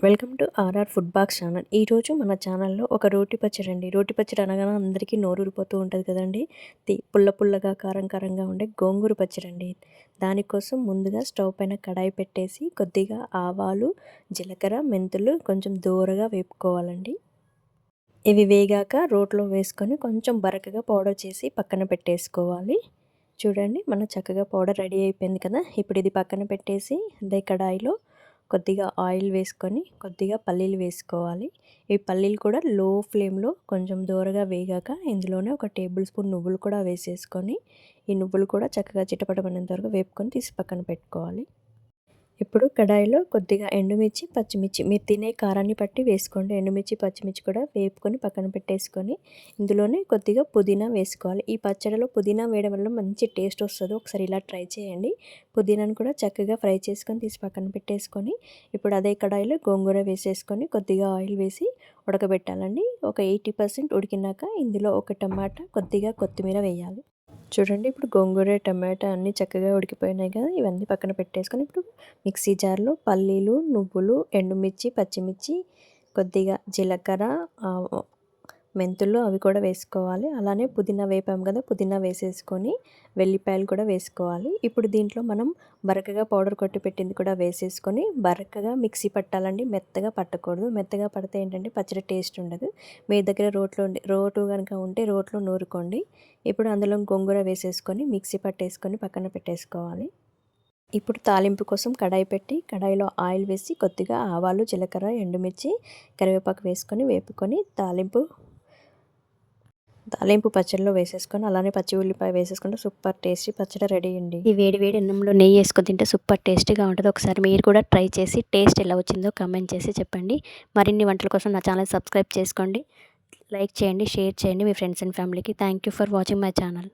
Welcome to RR Food Box channel. ఈరోజు మన ఛానల్లో ఒక రోటి పచ్చడి అండి. రోటి పచ్చడి అనగానే అందరికీ నోరూరిపోతూ ఉంటుంది కదండి. పుల్ల పుల్లగా కారం కారంగా ఉండే గోంగూర పచ్చడి అండి. దానికోసం ముందుగా స్టవ్ పైన కడాయి పెట్టేసి కొద్దిగా ఆవాలు, జీలకర్ర, మెంతులు కొంచెం దోరగా వేపుకోవాలండి. ఇవి వేగాక రోట్లో వేసుకొని కొంచెం బరకగా పౌడర్ చేసి పక్కన పెట్టేసుకోవాలి. చూడండి మన చక్కగా పౌడర్ రెడీ అయిపోయింది కదా. ఇప్పుడు ఇది పక్కన పెట్టేసి అదే కడాయిలో కొద్దిగా ఆయిల్ వేసుకొని కొద్దిగా పల్లీలు వేసుకోవాలి. ఈ పల్లీలు కూడా లో ఫ్లేమ్లో కొంచెం దోరగా వేగాక ఇందులోనే ఒక టేబుల్ స్పూన్ నువ్వులు కూడా వేసేసుకొని ఈ నువ్వులు కూడా చక్కగా చిటపటమనేంత వరకు వేపుకొని తీసి పక్కన పెట్టుకోవాలి. ఇప్పుడు కడాయిలో కొద్దిగా ఎండుమిర్చి, పచ్చిమిర్చి మీరు తినే కారాన్ని బట్టి వేసుకోండి. ఎండుమిర్చి, పచ్చిమిర్చి కూడా వేపుకొని పక్కన పెట్టేసుకొని ఇందులోనే కొద్దిగా పుదీనా వేసుకోవాలి. ఈ పచ్చడిలో పుదీనా వేయడం వల్ల మంచి టేస్ట్ వస్తుంది. ఒకసారి ఇలా ట్రై చేయండి. పుదీనాను కూడా చక్కగా ఫ్రై చేసుకొని తీసి పక్కన పెట్టేసుకొని ఇప్పుడు అదే కడాయిలో గోంగూర వేసేసుకొని కొద్దిగా ఆయిల్ వేసి ఉడకబెట్టాలండి. ఒక 80% ఉడికినాక ఇందులో ఒక టమాటా, కొద్దిగా కొత్తిమీర వేయాలి. చూడండి ఇప్పుడు గోంగూర, టమాటా అన్నీ చక్కగా ఉడికిపోయినాయి కదా. ఇవన్నీ పక్కన పెట్టేసుకొని ఇప్పుడు మిక్సీ జార్లో పల్లీలు, నువ్వులు, ఎండుమిర్చి, పచ్చిమిర్చి, కొద్దిగా జీలకర్ర, మెంతులు అవి కూడా వేసుకోవాలి. అలానే పుదీనా వేపాము కదా, పుదీనా వేసేసుకొని వెల్లిపాయలు కూడా వేసుకోవాలి. ఇప్పుడు దీంట్లో మనం బరకగా పౌడర్ కొట్టి పెట్టింది కూడా వేసేసుకొని బరకగా మిక్సీ పట్టాలండి. మెత్తగా పట్టకూడదు. మెత్తగా పడితే ఏంటంటే పచ్చడి టేస్ట్ ఉండదు. మీ దగ్గర రోటు కనుక ఉంటే రోట్లో నూరుకోండి. ఇప్పుడు అందులో గోంగూర వేసేసుకొని మిక్సీ పట్టేసుకొని పక్కన పెట్టేసుకోవాలి. ఇప్పుడు తాలింపు కోసం కడాయి పెట్టి కడాయిలో ఆయిల్ వేసి కొద్దిగా ఆవాలు, జీలకర్ర, ఎండుమిర్చి, కరివేపాకు వేసుకొని వేపుకొని తాలింపు పచ్చడిలో వేసేసుకొని అలానే పచ్చి ఉల్లిపాయ వేసేసుకుంటే సూపర్ టేస్టీ పచ్చడి రెడీ అండి. ఈ వేడి వేడి అన్నంలో నెయ్యి వేసుకొని తింటే సూపర్ టేస్టీగా ఉంటుంది. ఒకసారి మీరు కూడా ట్రై చేసి టేస్ట్ ఎలా వచ్చిందో కామెంట్ చేసి చెప్పండి. మరిన్ని వంటల కోసం నా ఛానల్ సబ్స్క్రైబ్ చేసుకోండి. లైక్ చేయండి, షేర్ చేయండి మీ ఫ్రెండ్స్ అండ్ ఫ్యామిలీకి. Thank you for watching my channel.